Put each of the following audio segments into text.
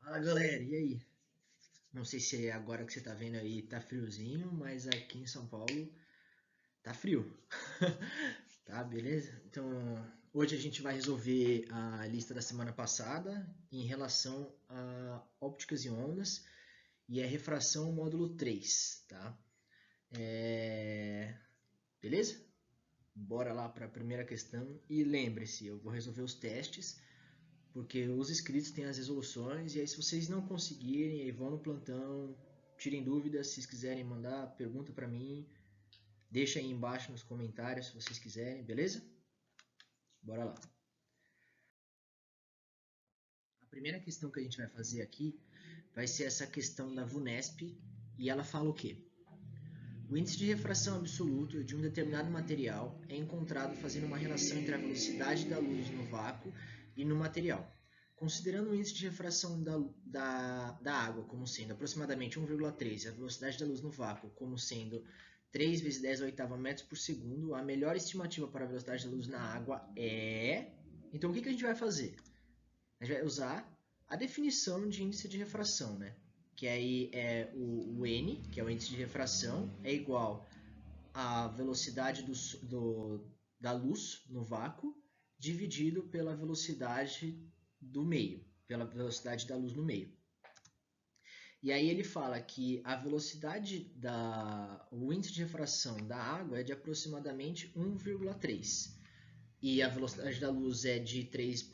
Fala galera, e aí? Não sei se é agora que você tá vendo aí tá friozinho, mas aqui em São Paulo tá frio. Tá, beleza? Então, hoje a gente vai resolver a lista da semana passada em relação a ópticas e ondas e a refração módulo 3, tá? Beleza? Bora lá para a primeira questão e lembre-se, eu vou resolver os testes porque os inscritos têm as resoluções, e aí se vocês não conseguirem, aí vão no plantão, tirem dúvidas, se vocês quiserem mandar pergunta para mim, deixa aí embaixo nos comentários se vocês quiserem, beleza? Bora lá. A primeira questão que a gente vai fazer aqui vai ser essa questão da VUNESP, e ela fala o quê? O índice de refração absoluto de um determinado material é encontrado fazendo uma relação entre a velocidade da luz no vácuo e no material. Considerando o índice de refração da água como sendo aproximadamente 1,3 e a velocidade da luz no vácuo como sendo 3 vezes 10 a oitava metros por segundo, a melhor estimativa para a velocidade da luz na água é... Então o que a gente vai fazer? A gente vai usar a definição de índice de refração, né? Que aí é o N, que é o índice de refração, é igual à velocidade da luz no vácuo dividido pela velocidade do meio, pela velocidade da luz no meio. E aí ele fala que a velocidade o índice de refração da água é de aproximadamente 1,3 e a velocidade da luz é de 3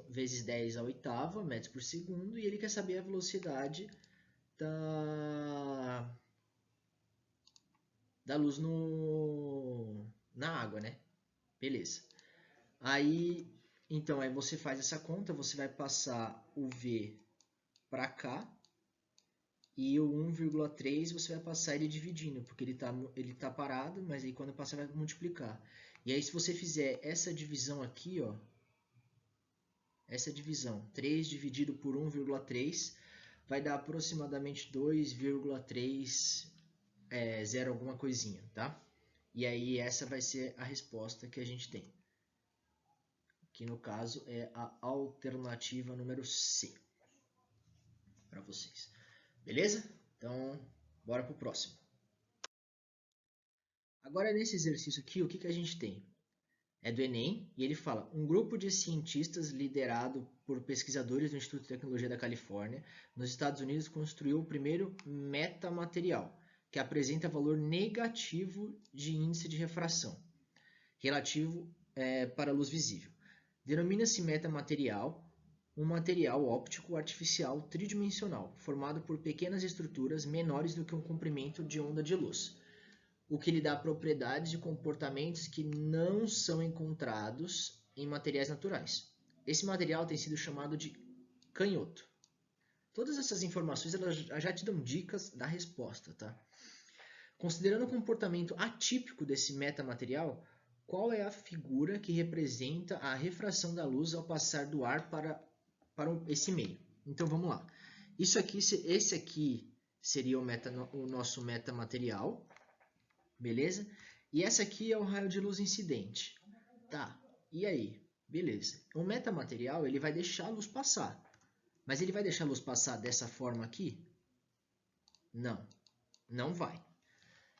vezes 10 a oitava metros por segundo, e ele quer saber a velocidade da, da luz na água, né? Beleza. Aí, então, aí você faz essa conta, você vai passar o V para cá, e o 1,3 você vai passar ele dividindo, porque ele tá parado, mas aí quando passar vai multiplicar. E aí se você fizer essa divisão aqui, ó, essa divisão, 3 dividido por 1,3, vai dar aproximadamente 2,3, 0 alguma coisinha, tá? E aí essa vai ser a resposta que a gente tem. Que no caso é a alternativa número C para vocês. Beleza? Então, bora pro próximo. Agora nesse exercício aqui, o que a gente tem? É do Enem, e ele fala: um grupo de cientistas liderado por pesquisadores do Instituto de Tecnologia da Califórnia, nos Estados Unidos, construiu o primeiro metamaterial, que apresenta valor negativo de índice de refração, relativo para a luz visível. Denomina-se metamaterial um material óptico artificial tridimensional, formado por pequenas estruturas menores do que um comprimento de onda de luz, o que lhe dá propriedades e comportamentos que não são encontrados em materiais naturais. Esse material tem sido chamado de canhoto. Todas essas informações elas já te dão dicas da resposta, tá? Considerando o comportamento atípico desse metamaterial, qual é a figura que representa a refração da luz ao passar do ar para esse meio? Então vamos lá. Esse aqui seria o nosso metamaterial, beleza? E essa aqui é o raio de luz incidente. Tá, e aí? Beleza. O metamaterial ele vai deixar a luz passar. Mas ele vai deixar a luz passar dessa forma aqui? Não, não vai.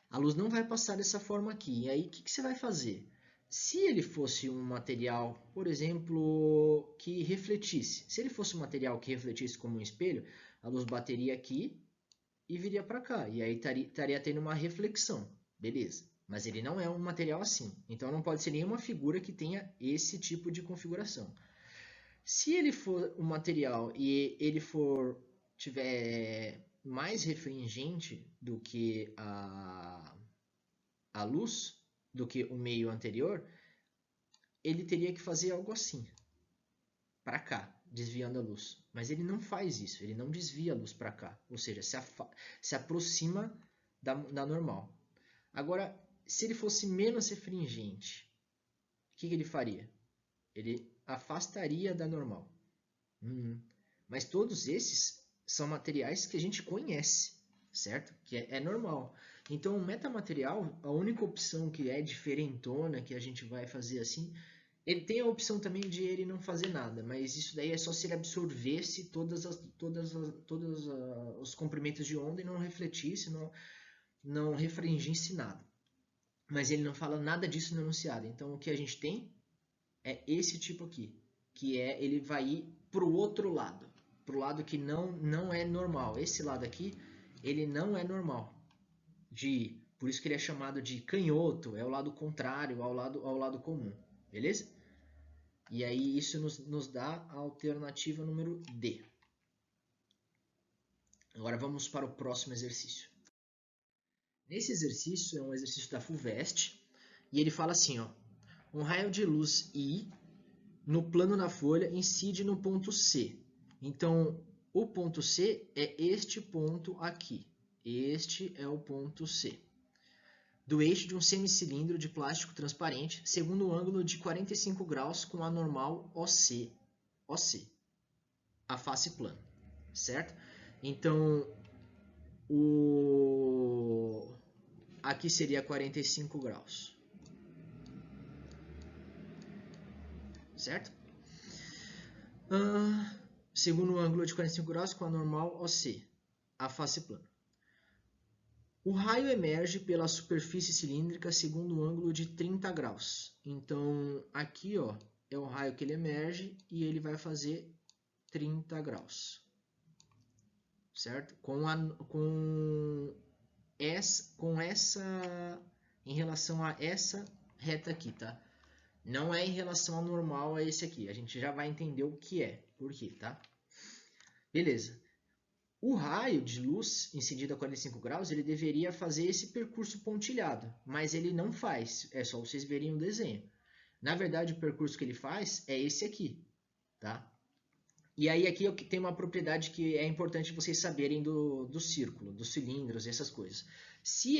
A luz não vai passar dessa forma aqui. E aí, o que você vai fazer? Se ele fosse um material, por exemplo, que refletisse. Se ele fosse um material que refletisse como um espelho, a luz bateria aqui e viria para cá. E aí estaria tendo uma reflexão. Beleza. Mas ele não é um material assim. Então não pode ser nenhuma figura que tenha esse tipo de configuração. Se ele for um material e ele tiver mais refringente do que a luz, do que o meio anterior, ele teria que fazer algo assim, para cá, desviando a luz. Mas ele não faz isso, ele não desvia a luz para cá, ou seja, se aproxima da normal. Agora, se ele fosse menos refringente, o que ele faria? Ele afastaria da normal. Mas todos esses são materiais que a gente conhece, certo? Que é normal. Então, o metamaterial, a única opção que é diferentona, que a gente vai fazer assim, Ele tem a opção também de ele não fazer nada, mas isso daí é só se ele absorvesse todos os comprimentos de onda e não refletisse, não refringisse nada. Mas ele não fala nada disso no enunciado. Então o que a gente tem é esse tipo aqui, que é ele vai ir para o outro lado, para o lado que não é normal. Esse lado aqui, ele não é normal. Por isso que ele é chamado de canhoto, é o lado contrário ao lado comum, beleza? E aí isso nos dá a alternativa número D. Agora vamos para o próximo exercício. Nesse exercício é um exercício da FUVEST e ele fala assim, ó, um raio de luz I no plano da folha incide no ponto C. Então, o ponto C é este ponto aqui. Este é o ponto C. Do eixo de um semicilindro de plástico transparente, segundo um ângulo de 45 graus com a normal OC, a face plana, certo? Então, aqui seria 45 graus, certo? Segundo um ângulo de 45 graus com a normal OC, a face plana. O raio emerge pela superfície cilíndrica segundo um ângulo de 30 graus. Então, aqui ó, é o raio que ele emerge e ele vai fazer 30 graus. Certo? Em relação a essa reta aqui, tá? Não é em relação ao normal a esse aqui. A gente já vai entender o que é. Por quê, tá? Beleza. O raio de luz incidido a 45 graus, ele deveria fazer esse percurso pontilhado, mas ele não faz, é só vocês verem o desenho. Na verdade, o percurso que ele faz é esse aqui, tá? E aí aqui tem uma propriedade que é importante vocês saberem do círculo, dos cilindros, essas coisas. Se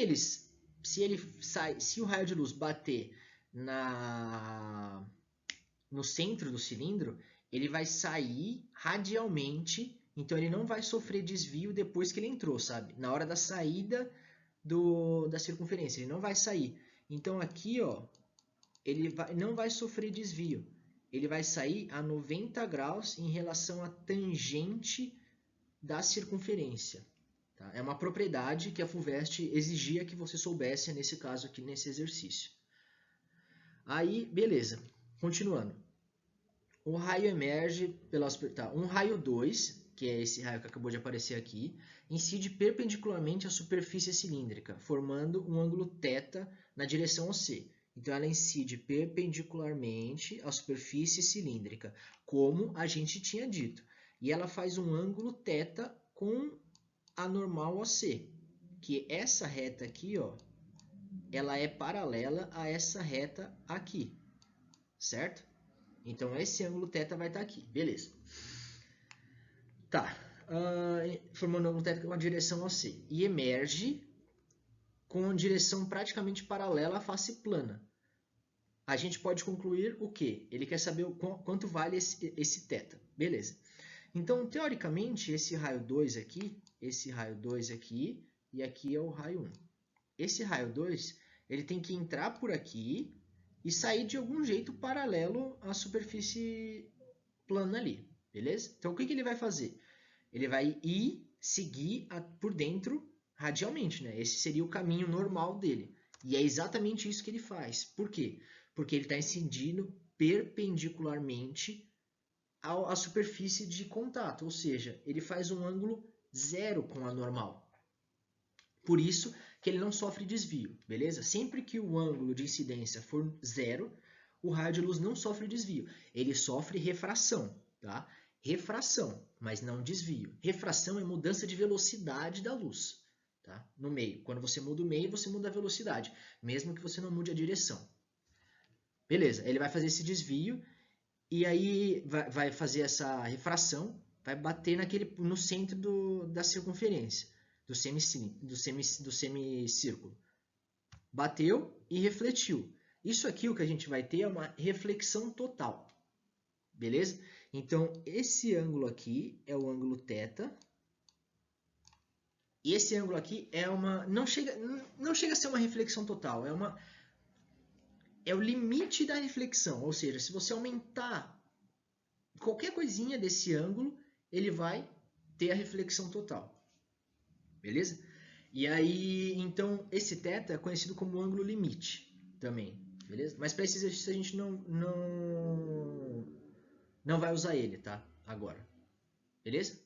o raio de luz bater no centro do cilindro, ele vai sair radialmente. Então ele não vai sofrer desvio depois que ele entrou, sabe? Na hora da saída da circunferência, ele não vai sair. Então aqui, ó, não vai sofrer desvio. Ele vai sair a 90 graus em relação à tangente da circunferência. Tá? É uma propriedade que a FUVEST exigia que você soubesse nesse caso aqui, nesse exercício. Aí, beleza. Continuando. O raio emerge um raio 2, que é esse raio que acabou de aparecer aqui, incide perpendicularmente à superfície cilíndrica, formando um ângulo θ na direção OC. Então ela incide perpendicularmente à superfície cilíndrica, como a gente tinha dito. E ela faz um ângulo θ com a normal OC, que essa reta aqui, ó, ela é paralela a essa reta aqui, certo? Então esse ângulo θ vai estar aqui, beleza. Tá, formando um ângulo θ com a direção OC. E emerge com direção praticamente paralela à face plana. A gente pode concluir o quê? Ele quer saber quanto vale esse θ. Beleza. Então, teoricamente, esse raio 2 aqui, e aqui é o raio 1. Esse raio 2, ele tem que entrar por aqui e sair de algum jeito paralelo à superfície plana ali, beleza? Então, o que ele vai fazer? Ele vai seguir por dentro radialmente, né? Esse seria o caminho normal dele. E é exatamente isso que ele faz. Por quê? Porque ele está incidindo perpendicularmente à superfície de contato, ou seja, ele faz um ângulo zero com a normal. Por isso que ele não sofre desvio, beleza? Sempre que o ângulo de incidência for zero, o raio de luz não sofre desvio. Ele sofre refração, tá? Refração, mas não desvio. Refração é mudança de velocidade da luz, tá? No meio. Quando você muda o meio, você muda a velocidade, mesmo que você não mude a direção. Beleza, ele vai fazer esse desvio e aí vai fazer essa refração, vai bater no centro da circunferência, do semicírculo. Bateu e refletiu. Isso aqui o que a gente vai ter é uma reflexão total. Beleza? Então, esse ângulo aqui é o ângulo θ. E esse ângulo aqui é uma... Não chega a ser uma reflexão total. é o limite da reflexão, ou seja, se você aumentar qualquer coisinha desse ângulo, ele vai ter a reflexão total. Beleza? E aí, então, esse θ é conhecido como ângulo limite também, beleza? Mas para esse exercício a gente não vai usar ele, tá? Agora, beleza?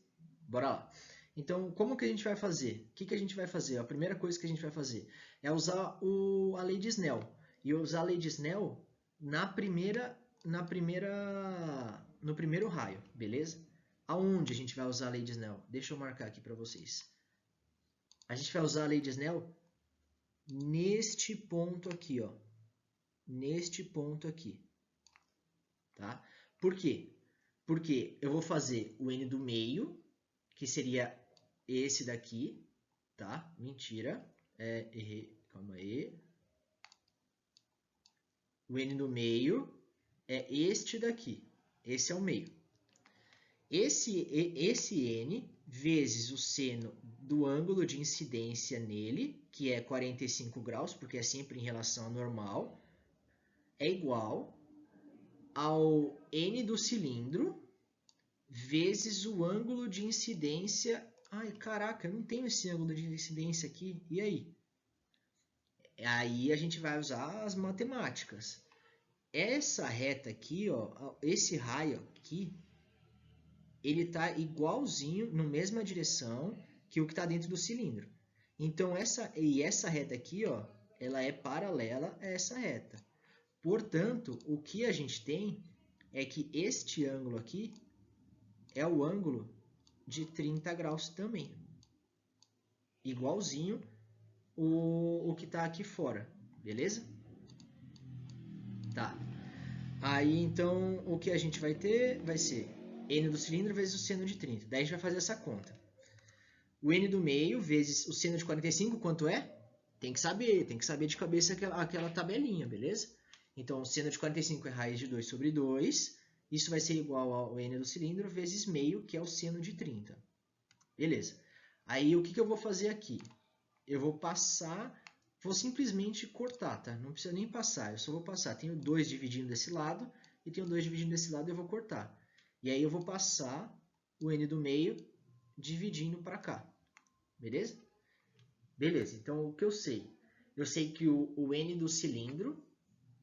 Bora lá. Então, como que a gente vai fazer? O que a gente vai fazer? A primeira coisa que a gente vai fazer é usar a lei de Snell. E usar a lei de Snell no primeiro raio, beleza? Aonde a gente vai usar a lei de Snell? Deixa eu marcar aqui para vocês. A gente vai usar a lei de Snell neste ponto aqui, ó. Neste ponto aqui. Tá? Por quê? Porque eu vou fazer o n do meio, que seria esse daqui, tá? Mentira. Errei. Calma aí. O n do meio é este daqui. Esse é o meio. Esse n vezes o seno do ângulo de incidência nele, que é 45 graus, porque é sempre em relação ao normal, é igual ao n do cilindro vezes o ângulo de incidência. Ai, caraca, eu não tenho esse ângulo de incidência aqui. E aí? Aí a gente vai usar as matemáticas. Essa reta aqui, ó, esse raio aqui, ele está igualzinho, na mesma direção que o que está dentro do cilindro. Então, essa reta aqui, ó, ela é paralela a essa reta. Portanto, o que a gente tem é que este ângulo aqui é o ângulo de 30 graus também. Igualzinho o que está aqui fora, beleza? Tá. Aí, então, o que a gente vai ter vai ser n do cilindro vezes o seno de 30. Daí a gente vai fazer essa conta. O n do meio vezes o seno de 45, quanto é? Tem que saber de cabeça aquela tabelinha, beleza? Então, o seno de 45 é raiz de 2 sobre 2. Isso vai ser igual ao n do cilindro vezes meio, que é o seno de 30. Beleza. Aí, o que eu vou fazer aqui? Eu vou passar, vou simplesmente cortar, tá? Não precisa nem passar, eu só vou passar. Tenho 2 dividindo desse lado e tenho 2 dividindo desse lado e eu vou cortar. E aí eu vou passar o n do meio dividindo para cá. Beleza? Beleza, então o que eu sei? Eu sei que o n do cilindro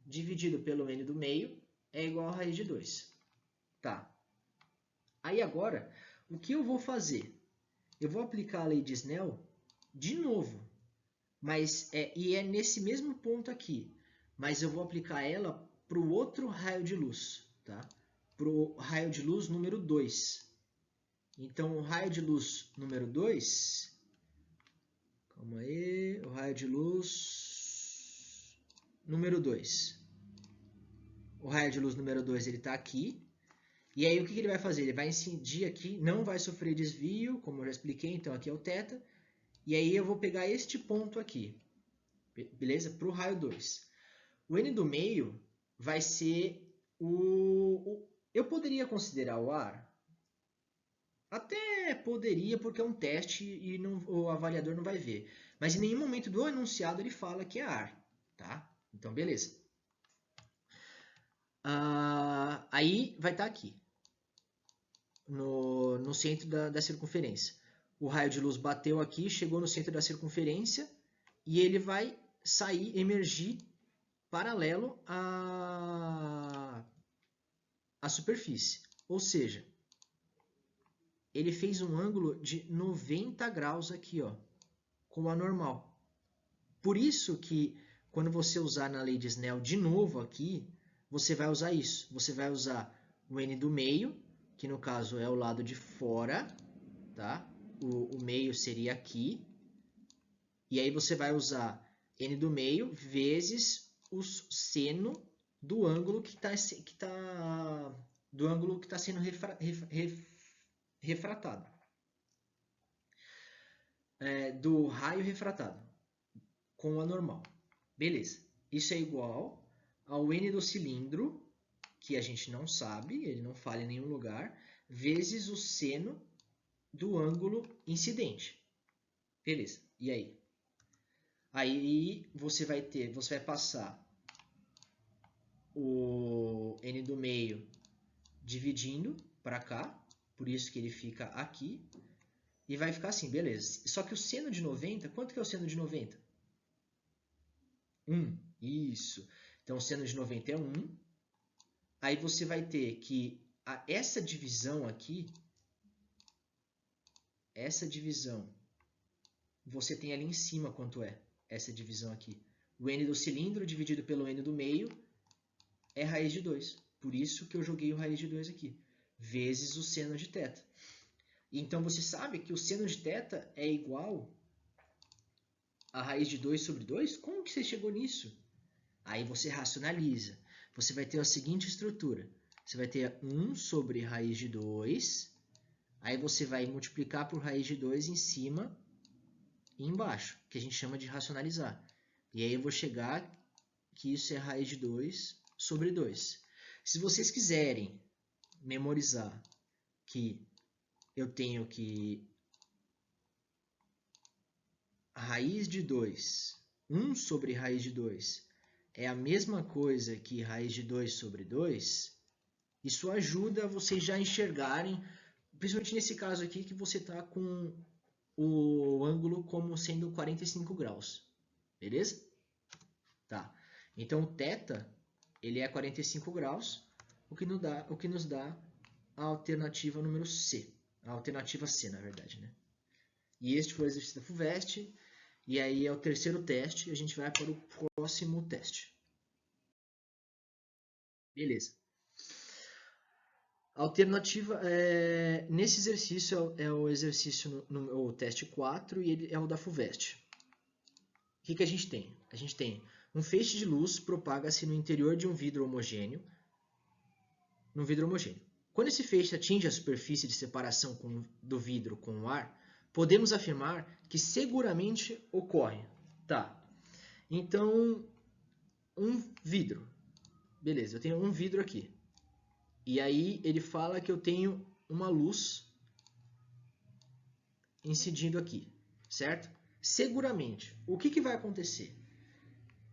dividido pelo n do meio é igual a raiz de 2. Tá. Aí agora, o que eu vou fazer? Eu vou aplicar a lei de Snell de novo. E é nesse mesmo ponto aqui. Mas eu vou aplicar ela para o outro raio de luz. Tá? Para o raio de luz número 2. Então, o raio de luz número 2... Calma aí. O raio de luz número 2. O raio de luz número 2 está aqui. E aí, o que ele vai fazer? Ele vai incidir aqui, não vai sofrer desvio, como eu já expliquei. Então, aqui é o θ. E aí, eu vou pegar este ponto aqui. Beleza? Para o raio 2. O n do meio vai ser eu poderia considerar o ar? Até poderia, porque é um teste e o avaliador não vai ver. Mas em nenhum momento do enunciado ele fala que é ar. Tá? Então, beleza. Aí vai estar aqui, no centro da circunferência. O raio de luz bateu aqui, chegou no centro da circunferência e ele vai emergir paralelo à superfície. Ou seja, ele fez um ângulo de 90 graus aqui, ó, com a normal. Por isso que quando você usar na lei de Snell de novo aqui, você vai usar isso. Você vai usar o n do meio, que no caso é o lado de fora, tá? O meio seria aqui. E aí você vai usar n do meio vezes o seno do ângulo que está sendo refratado. Do raio refratado com a normal. Beleza. Isso é igual ao n do cilindro, que a gente não sabe, ele não fala em nenhum lugar, vezes o seno do ângulo incidente. Beleza. E aí? Aí você vai passar o n do meio dividindo para cá, por isso que ele fica aqui, e vai ficar assim, beleza. Só que o seno de 90, quanto que é o seno de 90? 1, isso. Então, o seno de 90 é 1. Aí você vai ter que essa divisão aqui, essa divisão, você tem ali em cima quanto é essa divisão aqui. O n do cilindro dividido pelo n do meio é raiz de 2. Por isso que eu joguei o raiz de 2 aqui, vezes o seno de θ. Então você sabe que o seno de θ é igual a raiz de 2 sobre 2? Como que você chegou nisso? Aí você racionaliza. Você vai ter a seguinte estrutura. Você vai ter 1 sobre raiz de 2. Aí você vai multiplicar por raiz de 2 em cima e embaixo, que a gente chama de racionalizar. E aí eu vou chegar que isso é raiz de 2 sobre 2. Se vocês quiserem memorizar que eu tenho que raiz de 2, 1 sobre raiz de 2, é a mesma coisa que raiz de 2 sobre 2, isso ajuda vocês já enxergarem, principalmente nesse caso aqui, que você está com o ângulo como sendo 45 graus. Beleza? Tá. Então, o θ, ele é 45 graus, o que nos dá a alternativa número C. A alternativa C, na verdade, né? E este foi o exercício da FUVEST. E aí é o terceiro teste. A gente vai para o próximo teste. Beleza. A alternativa, nesse exercício é o exercício, o teste 4, e ele é o da FUVEST. O que a gente tem? A gente tem um feixe de luz propaga-se no interior de um vidro homogêneo. Quando esse feixe atinge a superfície de separação do vidro com o ar, podemos afirmar que seguramente ocorre. Tá. Então, um vidro. Beleza, eu tenho um vidro aqui. E aí ele fala que eu tenho uma luz incidindo aqui, certo? Seguramente, o que vai acontecer?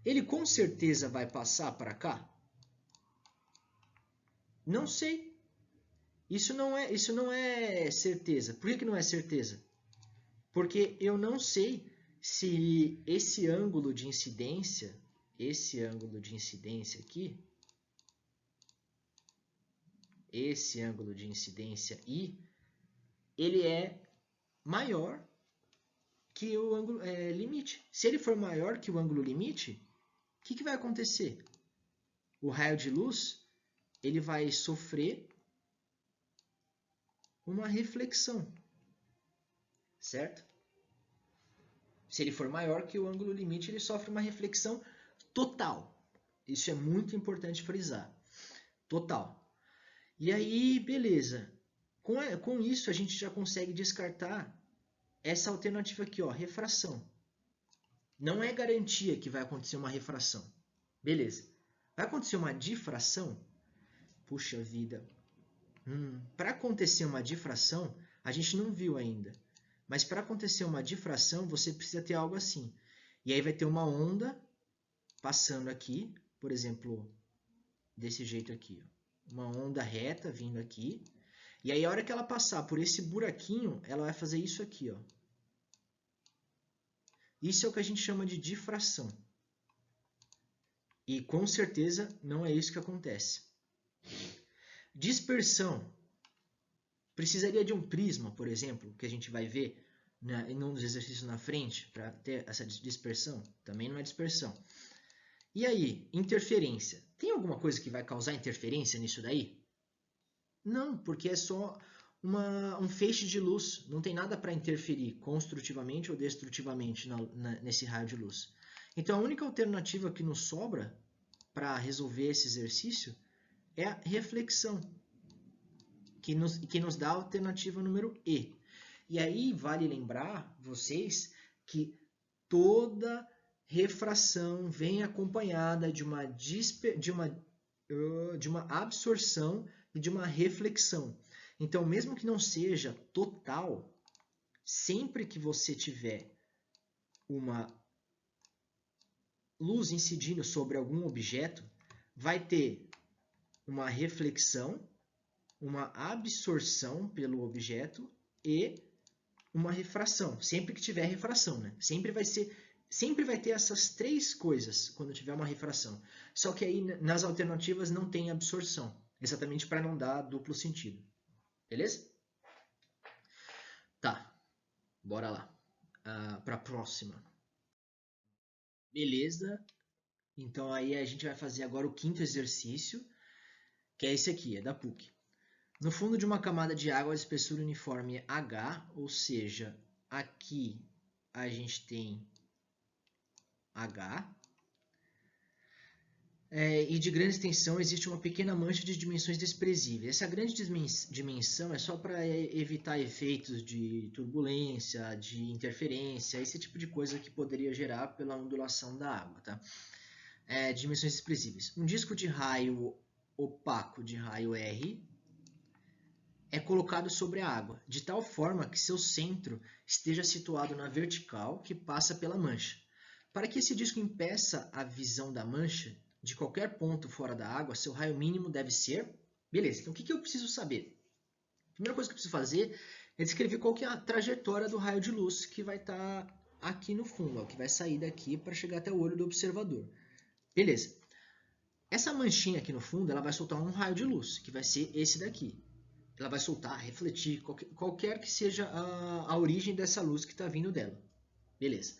Ele com certeza vai passar para cá? Não sei. Isso não é certeza. Por que não é certeza? Porque eu não sei se esse ângulo de incidência aqui, esse ângulo de incidência I, ele é maior que o ângulo limite. Se ele for maior que o ângulo limite, o que vai acontecer? O raio de luz ele vai sofrer uma reflexão, certo? Se ele for maior que o ângulo limite, ele sofre uma reflexão total. Isso é muito importante frisar. Total. E aí, beleza. Com isso, a gente já consegue descartar essa alternativa aqui, ó, refração. Não é garantia que vai acontecer uma refração. Beleza. Vai acontecer uma difração? Puxa vida. Para acontecer uma difração, a gente não viu ainda. Mas para acontecer uma difração, você precisa ter algo assim. E aí vai ter uma onda passando aqui, por exemplo, desse jeito aqui. Ó. Uma onda reta vindo aqui. E aí a hora que ela passar por esse buraquinho, ela vai fazer isso aqui. Ó. Isso é o que a gente chama de difração. E com certeza não é isso que acontece. Dispersão. Precisaria de um prisma, por exemplo, que a gente vai ver em um dos exercícios na frente, para ter essa dispersão. Também não é dispersão. E aí, interferência. Tem alguma coisa que vai causar interferência nisso daí? Não, porque é só um feixe de luz. Não tem nada para interferir construtivamente ou destrutivamente nesse raio de luz. Então, a única alternativa que nos sobra para resolver esse exercício é a reflexão, que nos dá a alternativa número E. E aí vale lembrar vocês que toda refração vem acompanhada de uma absorção e de uma reflexão. Então, mesmo que não seja total, sempre que você tiver uma luz incidindo sobre algum objeto, vai ter uma reflexão, uma absorção pelo objeto e uma refração. Sempre que tiver refração, né? Sempre vai ter essas três coisas quando tiver uma refração. Só que aí nas alternativas não tem absorção, exatamente para não dar duplo sentido. Beleza? Tá, bora lá. Para a próxima. Beleza? Então aí a gente vai fazer agora o quinto exercício, que é esse aqui, é da PUC. No fundo de uma camada de água de espessura uniforme H, ou seja, aqui a gente tem H, e de grande extensão existe uma pequena mancha de dimensões desprezíveis. Essa grande dimensão é só para evitar efeitos de turbulência, de interferência, esse tipo de coisa que poderia gerar pela ondulação da água, tá? Dimensões desprezíveis. Um disco de raio opaco de raio R é colocado sobre a água, de tal forma que seu centro esteja situado na vertical que passa pela mancha. Para que esse disco impeça a visão da mancha, de qualquer ponto fora da água, seu raio mínimo deve ser... Beleza, então o que eu preciso saber? A primeira coisa que eu preciso fazer é descrever qual que é a trajetória do raio de luz que vai estar aqui no fundo, ó, que vai sair daqui para chegar até o olho do observador. Beleza. Essa manchinha aqui no fundo, ela vai soltar um raio de luz, que vai ser esse daqui. Ela vai soltar, refletir, qualquer que seja a origem dessa luz que está vindo dela. Beleza.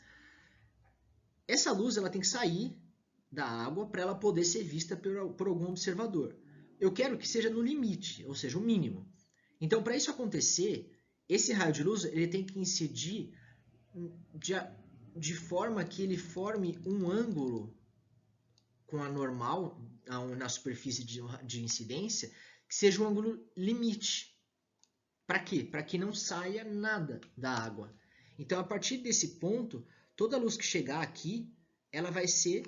Essa luz ela tem que sair da água para ela poder ser vista por algum observador. Eu quero que seja no limite, ou seja, o mínimo. Então, para isso acontecer, esse raio de luz ele tem que incidir de forma que ele forme um ângulo com a normal na superfície de incidência, que seja um ângulo limite. Para quê? Para que não saia nada da água. Então, a partir desse ponto, toda a luz que chegar aqui, ela vai ser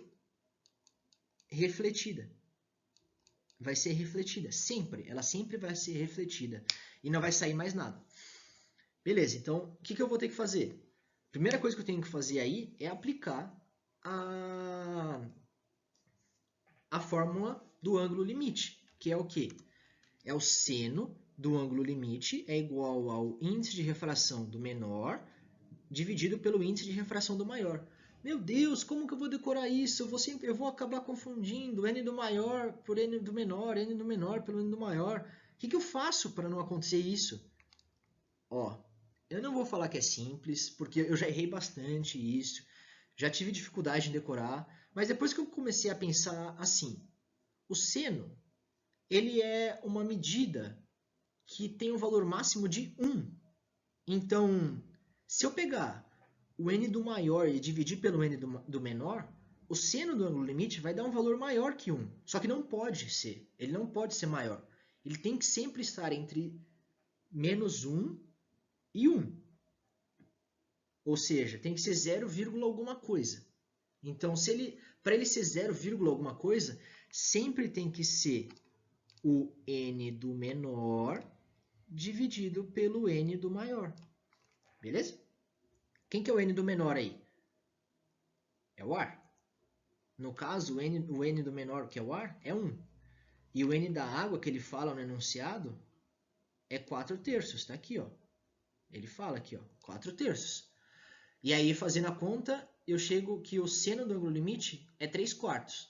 refletida. Vai ser refletida, sempre. Ela sempre vai ser refletida. E não vai sair mais nada. Beleza, então, o que eu vou ter que fazer? A primeira coisa que eu tenho que fazer aí é aplicar a fórmula do ângulo limite, que é o quê? É o seno do ângulo limite é igual ao índice de refração do menor dividido pelo índice de refração do maior. Meu Deus, como que eu vou decorar isso? Eu vou acabar confundindo n do maior por n do menor, n do menor pelo n do maior. O que eu faço para não acontecer isso? Ó, eu não vou falar que é simples, porque eu já errei bastante isso, já tive dificuldade em decorar, mas depois que eu comecei a pensar assim, o seno, ele é uma medida que tem um valor máximo de 1. Então, se eu pegar o n do maior e dividir pelo n do menor, o seno do ângulo limite vai dar um valor maior que 1. Só que não pode ser. Ele não pode ser maior. Ele tem que sempre estar entre menos 1 e 1. Ou seja, tem que ser 0, alguma coisa. Então, para ele ser 0, alguma coisa, sempre tem que ser o n do menor dividido pelo n do maior. Beleza? Quem que é o n do menor aí? É o ar. No caso, o n do menor, que é o ar, é 1. E o n da água, que ele fala no enunciado, é 4/3. Está aqui, ó. Ele fala aqui, ó, 4/3. E aí, fazendo a conta, eu chego que o seno do ângulo limite é 3/4.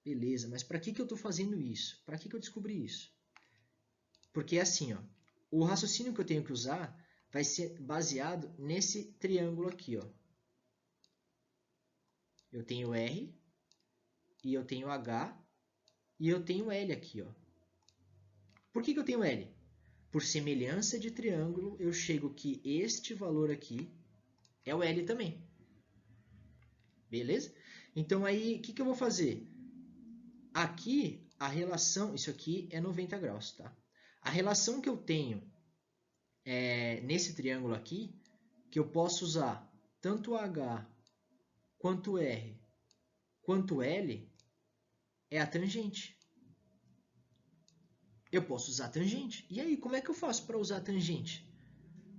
Beleza, mas para que eu estou fazendo isso? Para que eu descobri isso? Porque é assim, ó, o raciocínio que eu tenho que usar vai ser baseado nesse triângulo aqui, ó. Eu tenho R, e eu tenho H, e eu tenho L aqui, ó. Por que eu tenho L? Por semelhança de triângulo, eu chego que este valor aqui é o L também. Beleza? Então, aí, o que eu vou fazer? Aqui, a relação... Isso aqui é 90 graus, tá? A relação que eu tenho nesse triângulo aqui, que eu posso usar tanto H, quanto R, quanto L, é a tangente. Eu posso usar a tangente. E aí, como é que eu faço para usar a tangente?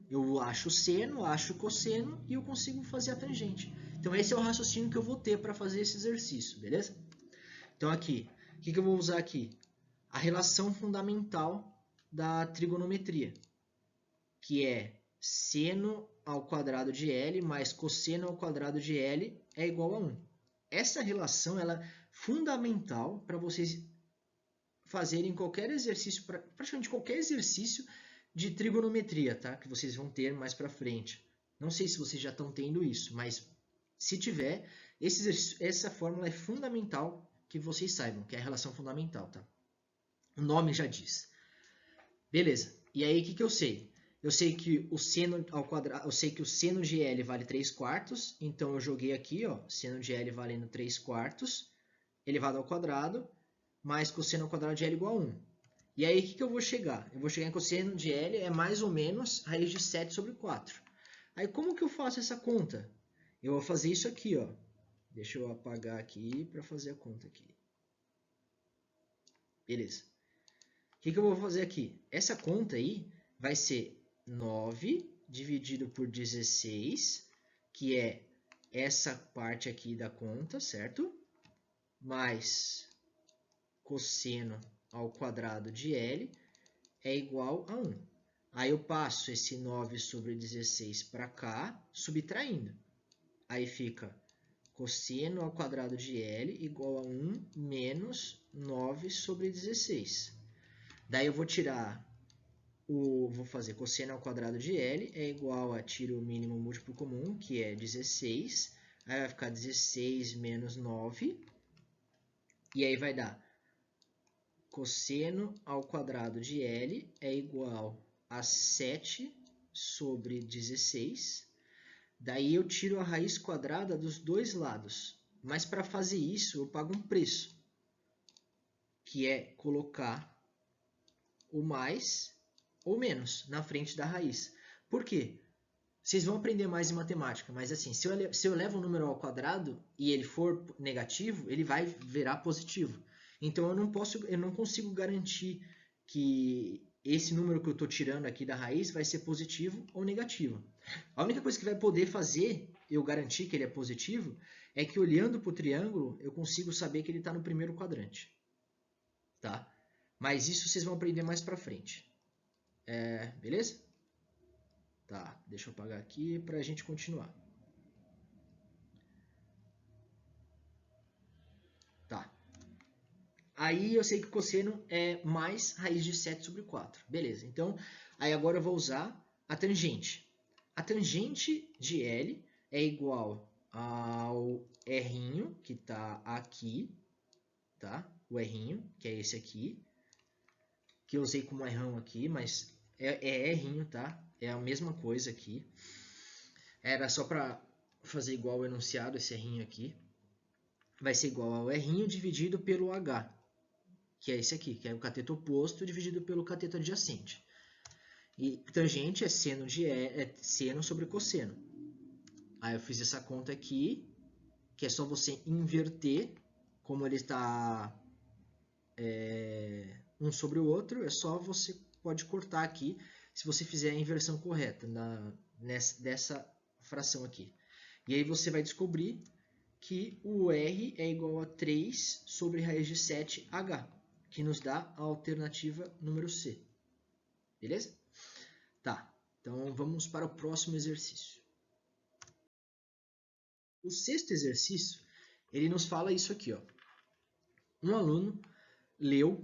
Eu acho o seno, acho o cosseno e eu consigo fazer a tangente. Então, esse é o raciocínio que eu vou ter para fazer esse exercício, beleza? Então, aqui, O que eu vou usar aqui? A relação fundamental da trigonometria, que é seno ao quadrado de L mais cosseno ao quadrado de L é igual a 1. Essa relação ela é fundamental para vocês fazerem qualquer exercício, praticamente qualquer exercício de trigonometria, tá? Que vocês vão ter mais para frente. Não sei se vocês já estão tendo isso, mas se tiver, essa fórmula é fundamental que vocês saibam, que é a relação fundamental, tá? O nome já diz. Beleza. E aí, o que eu sei? Eu sei que o seno ao quadrado, eu sei que o seno de L vale 3/4, então eu joguei aqui, ó, seno de L valendo 3/4, elevado ao quadrado, mais cosseno ao quadrado de L igual a 1. E aí, o que eu vou chegar? Eu vou chegar em cosseno de L é mais ou menos raiz de 7 sobre 4. Aí, como que eu faço essa conta? Eu vou fazer isso aqui, ó. Deixa eu apagar aqui para fazer a conta aqui. Beleza. O que eu vou fazer aqui? Essa conta aí vai ser 9 dividido por 16, que é essa parte aqui da conta, certo? Mais cosseno ao quadrado de L é igual a 1. Aí eu passo esse 9 sobre 16 para cá, subtraindo. Aí fica cosseno ao quadrado de L igual a 1 menos 9 sobre 16. Daí eu vou tirar vou fazer cosseno ao quadrado de L é igual a tiro o mínimo múltiplo comum, que é 16. Aí vai ficar 16 menos 9. E aí vai dar cosseno ao quadrado de L é igual a 7 sobre 16. Daí eu tiro a raiz quadrada dos dois lados. Mas para fazer isso eu pago um preço, que é colocar o mais ou menos na frente da raiz. Por quê? Vocês vão aprender mais em matemática, mas assim, se eu levo um número ao quadrado e ele for negativo, ele vai virar positivo. Então eu não consigo garantir que esse número que eu estou tirando aqui da raiz vai ser positivo ou negativo. A única coisa que vai poder fazer eu garantir que ele é positivo é que olhando para o triângulo eu consigo saber que ele está no primeiro quadrante. Tá? Mas isso vocês vão aprender mais para frente. Beleza? Tá, deixa eu apagar aqui para a gente continuar. Tá. Aí eu sei que o cosseno é mais raiz de 7 sobre 4. Beleza, então aí agora eu vou usar a tangente. A tangente de L é igual ao R, que está aqui, tá? O R, que é esse aqui, que eu usei como R aqui, mas é R, tá? É a mesma coisa aqui. Era só para fazer igual o enunciado, esse R aqui. Vai ser igual ao R dividido pelo H, que é esse aqui, que é o cateto oposto dividido pelo cateto adjacente. E tangente é seno sobre cosseno. Aí eu fiz essa conta aqui, que é só você inverter, como ele está um sobre o outro, é só você pode cortar aqui, se você fizer a inversão correta dessa fração aqui. E aí você vai descobrir que o R é igual a 3 sobre raiz de 7H, que nos dá a alternativa número C. Beleza? Tá, então vamos para o próximo exercício. O sexto exercício, ele nos fala isso aqui, ó. Um aluno leu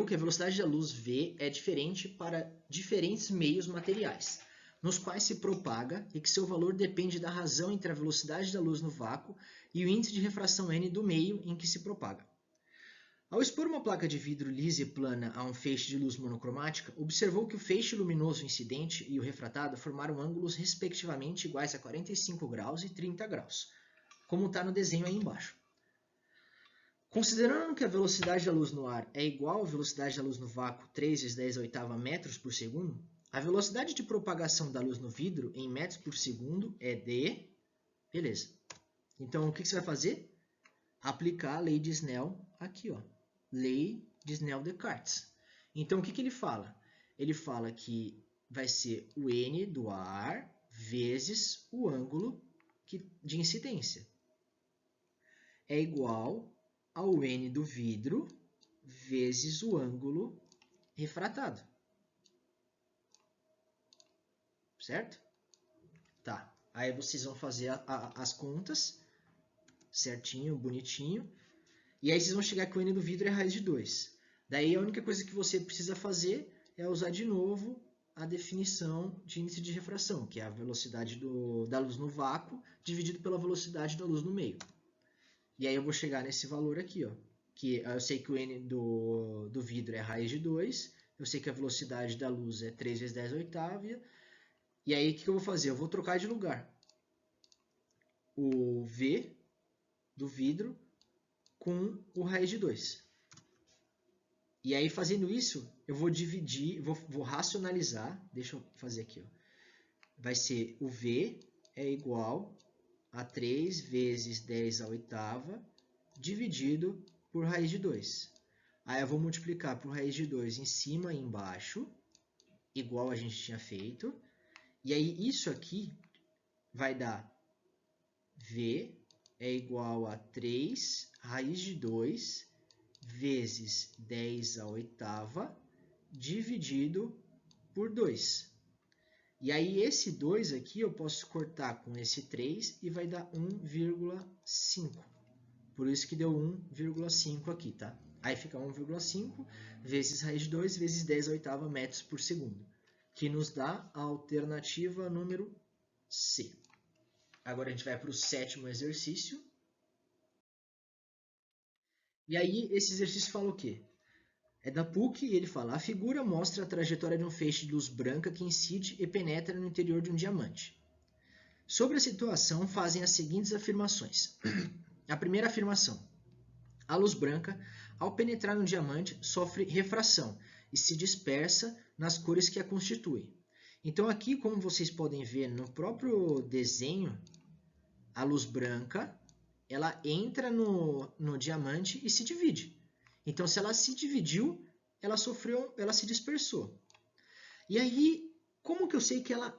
que a velocidade da luz V é diferente para diferentes meios materiais, nos quais se propaga e que seu valor depende da razão entre a velocidade da luz no vácuo e o índice de refração n do meio em que se propaga. Ao expor uma placa de vidro lisa e plana a um feixe de luz monocromática, observou que o feixe luminoso incidente e o refratado formaram ângulos respectivamente iguais a 45 graus e 30 graus, como está no desenho aí embaixo. Considerando que a velocidade da luz no ar é igual à velocidade da luz no vácuo 3 vezes 10 a oitava metros por segundo, a velocidade de propagação da luz no vidro em metros por segundo é de... Beleza. Então, o que você vai fazer? Aplicar a lei de Snell aqui, ó. Lei de Snell-Descartes. Então, o que ele fala? Ele fala que vai ser o n do ar vezes o ângulo de incidência. é igual ao N do vidro vezes o ângulo refratado. Certo? Tá. Aí vocês vão fazer as contas certinho, bonitinho. E aí vocês vão chegar que o N do vidro é raiz de 2. Daí a única coisa que você precisa fazer é usar de novo a definição de índice de refração, que é a velocidade da luz no vácuo dividido pela velocidade da luz no meio. E aí eu vou chegar nesse valor aqui, ó, que eu sei que o N do vidro é raiz de 2, eu sei que a velocidade da luz é 3 vezes 10 oitava, e aí o que eu vou fazer? Eu vou trocar de lugar o V do vidro com o raiz de 2. E aí, fazendo isso, eu vou dividir, vou racionalizar. Deixa eu fazer aqui. Ó. Vai ser o V é igual a 3 vezes 10 à oitava dividido por raiz de 2. Aí eu vou multiplicar por raiz de 2 em cima e embaixo, igual a gente tinha feito. E aí, isso aqui vai dar V é igual a 3 raiz de 2 vezes 10 à oitava dividido por 2. E aí esse 2 aqui eu posso cortar com esse 3 e vai dar 1,5. Por isso que deu 1,5 aqui, tá? Aí fica 1,5 vezes raiz de 2 vezes 10 à oitava metros por segundo, que nos dá a alternativa número C. Agora a gente vai para o 7º exercício. E aí esse exercício fala o quê? É da PUC e ele fala: a figura mostra a trajetória de um feixe de luz branca que incide e penetra no interior de um diamante. Sobre a situação fazem as seguintes afirmações. A primeira afirmação: a luz branca, ao penetrar no diamante, sofre refração e se dispersa nas cores que a constituem. Então aqui, como vocês podem ver no próprio desenho, a luz branca ela entra no diamante e se divide. Então, se ela se dividiu, ela se dispersou. E aí, como que eu sei que ela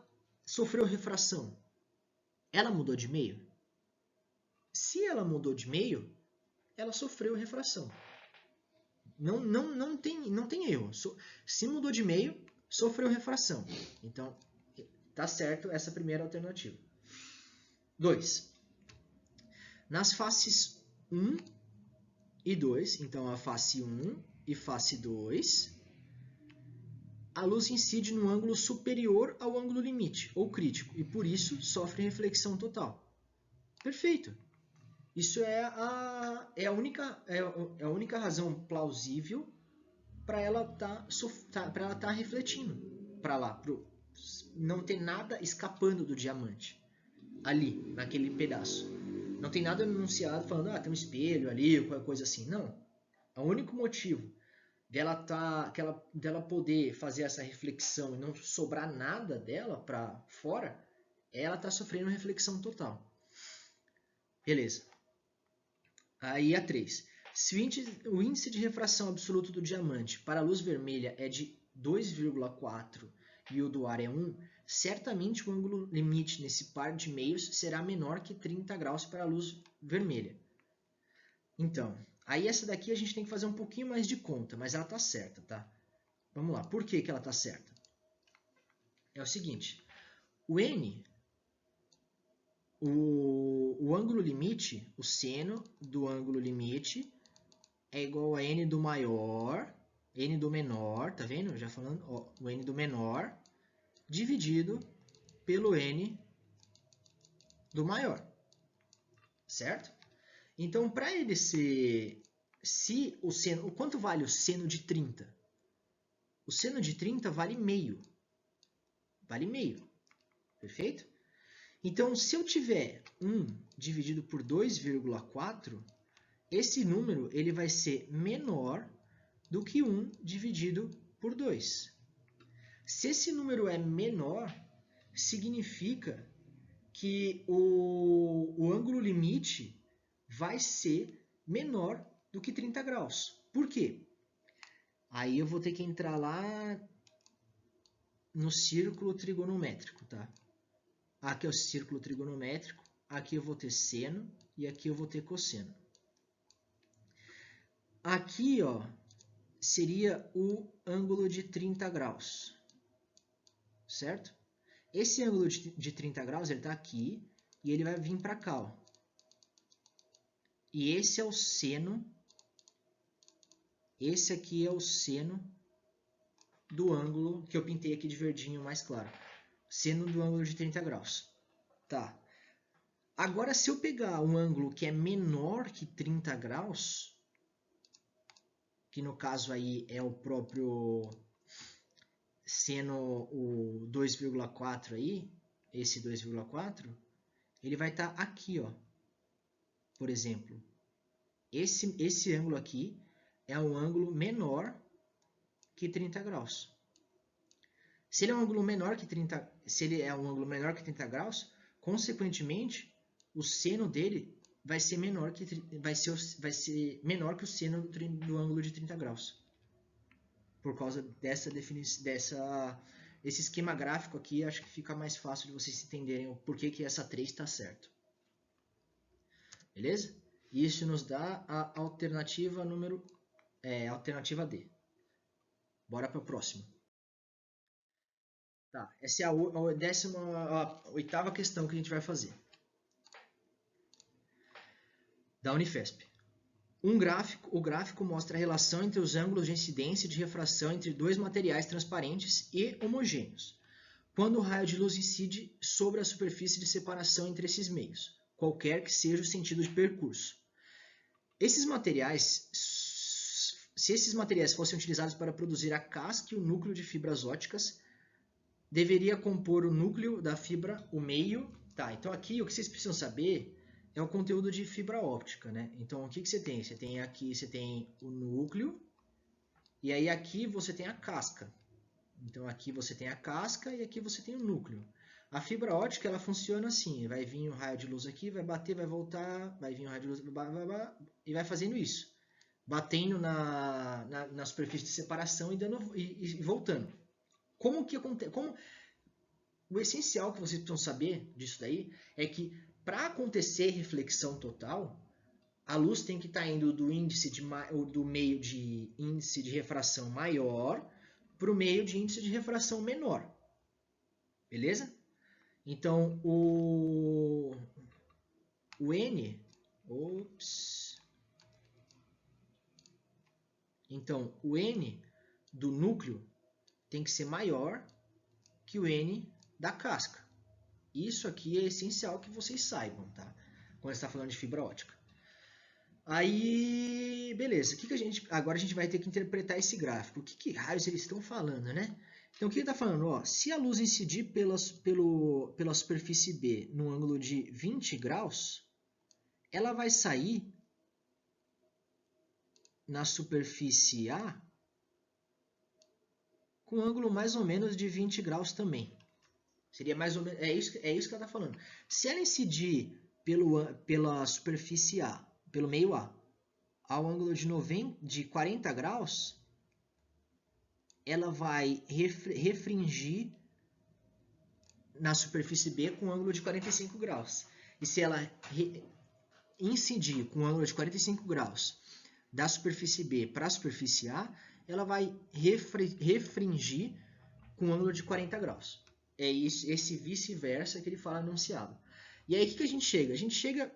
sofreu refração? Ela mudou de meio? Se ela mudou de meio, ela sofreu refração. Não tem erro. Se mudou de meio, sofreu refração. Então, tá certo essa primeira alternativa. 2. Nas faces 1 e 2, então a face 1 e face 2, a luz incide no ângulo superior ao ângulo limite, ou crítico, e por isso sofre reflexão total. Perfeito. Isso é a única razão plausível para ela tá refletindo para lá, não ter nada escapando do diamante ali, naquele pedaço. Não tem nada anunciado falando, tem um espelho ali, qualquer coisa assim. Não. O único motivo dela poder fazer essa reflexão e não sobrar nada dela para fora, ela está sofrendo reflexão total. Beleza. Aí a 3. Se o índice de refração absoluto do diamante para a luz vermelha é de 2,4 e o do ar é 1, certamente o ângulo limite nesse par de meios será menor que 30 graus para a luz vermelha. Então, aí essa daqui a gente tem que fazer um pouquinho mais de conta, mas ela está certa, tá? Vamos lá, por que ela está certa? É o seguinte, o N, o ângulo limite, o seno do ângulo limite é igual a N do maior, N do menor, tá vendo? Já falando, ó, o N do menor dividido pelo N do maior, certo? Então, para ele ser, se o seno, quanto vale o seno de 30? O seno de 30 vale meio. Vale meio. Perfeito? Então, se eu tiver 1 dividido por 2,4, esse número ele vai ser menor do que 1 dividido por 2. Se esse número é menor, significa que o ângulo limite vai ser menor do que 30 graus. Por quê? Aí eu vou ter que entrar lá no círculo trigonométrico, tá? Aqui é o círculo trigonométrico, aqui eu vou ter seno e aqui eu vou ter cosseno. Aqui, ó, seria o ângulo de 30 graus, certo? Esse ângulo de 30 graus, ele está aqui e ele vai vir para cá, ó. E esse é o seno, esse aqui é o seno do ângulo que eu pintei aqui de verdinho mais claro. Seno do ângulo de 30 graus. Tá. Agora, se eu pegar um ângulo que é menor que 30 graus, que no caso aí é o próprio seno o 2,4 aí, esse 2,4, ele vai estar aqui, ó. Por exemplo, esse ângulo aqui é um ângulo menor que 30 graus. Se ele é um ângulo menor que 30, se ele é um ângulo menor que 30 graus, consequentemente, o seno dele vai ser menor que menor que o seno do ângulo de 30 graus. Por causa dessa definição, esse esquema gráfico aqui, acho que fica mais fácil de vocês entenderem o porquê que essa 3 está certo. Beleza? Isso nos dá a alternativa número alternativa D. Bora para o próximo. Tá, essa é a 18ª questão que a gente vai fazer. Da Unifesp. O gráfico mostra a relação entre os ângulos de incidência e de refração entre dois materiais transparentes e homogêneos, quando o raio de luz incide sobre a superfície de separação entre esses meios, qualquer que seja o sentido de percurso. Se esses materiais fossem utilizados para produzir a casca e o núcleo de fibras ópticas, deveria compor o núcleo da fibra, o meio. Tá, então aqui o que vocês precisam saber é o conteúdo de fibra óptica, né? Então o que você tem? Você tem o núcleo, e aí aqui você tem a casca. Então aqui você tem a casca e aqui você tem o núcleo. A fibra óptica ela funciona assim, vai vir um raio de luz aqui, vai bater, vai voltar, vai vir um raio de luz e vai fazendo isso, batendo na superfície de separação e voltando. Como que acontece? O essencial que vocês precisam saber disso daí é que para acontecer reflexão total, a luz tem que estar indo do meio de índice de refração maior para o meio de índice de refração menor. Beleza? Então, o N... Então, o N do núcleo tem que ser maior que o N da casca. Isso aqui é essencial que vocês saibam, tá? Quando está falando de fibra óptica. Aí, beleza. Agora a gente vai ter que interpretar esse gráfico. O que raios eles estão falando, né? Então, o que ele está falando? Ó, se a luz incidir pela superfície B no ângulo de 20 graus, ela vai sair na superfície A com um ângulo mais ou menos de 20 graus também. Seria mais ou menos, é isso que ela está falando. Se ela incidir pela superfície A, pelo meio A, ao ângulo de 40 graus, ela vai refringir na superfície B com um ângulo de 45 graus. E se ela incidir com um ângulo de 45 graus da superfície B para a superfície A, ela vai refringir com um ângulo de 40 graus. É esse vice-versa que ele fala anunciado. E aí o que a gente chega? A gente chega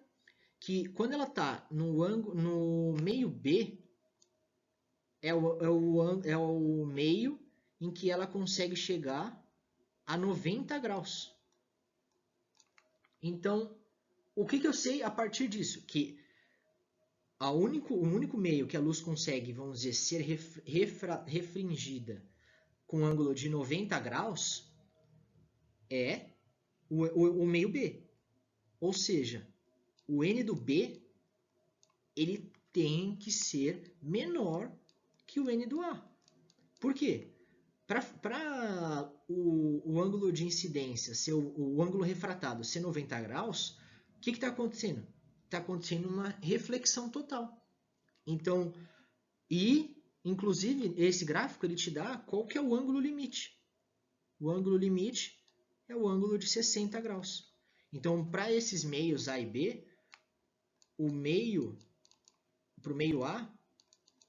que quando ela está no meio B, é o meio em que ela consegue chegar a 90 graus. Então, o que eu sei a partir disso? Que o único meio que a luz consegue, vamos dizer, ser refringida com um ângulo de 90 graus é o meio B. Ou seja, o N do B ele tem que ser menor que o N do A. Por quê? Para o ângulo de incidência, ser o ângulo refratado ser 90 graus, o que está acontecendo? Está acontecendo uma reflexão total. Então, inclusive, esse gráfico ele te dá qual que é o ângulo limite. O ângulo limite é o ângulo de 60 graus. Então, para esses meios A e B, para o meio A,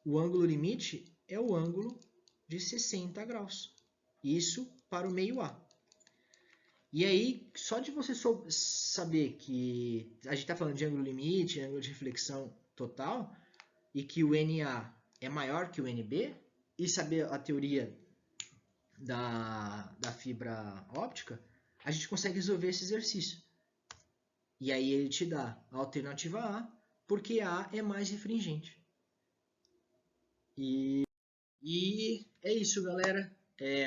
o ângulo limite é o ângulo de 60 graus. Isso para o meio A. E aí, só de você saber que a gente está falando de ângulo limite, ângulo de reflexão total, e que o NA é maior que o NB, e saber a teoria da fibra óptica, a gente consegue resolver esse exercício. E aí ele te dá a alternativa A, porque A é mais refringente. E é isso, galera.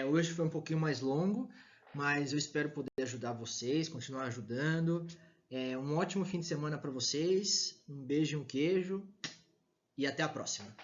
Hoje foi um pouquinho mais longo, mas eu espero poder ajudar vocês, continuar ajudando. Um ótimo fim de semana para vocês. Um beijo e um queijo. E até a próxima.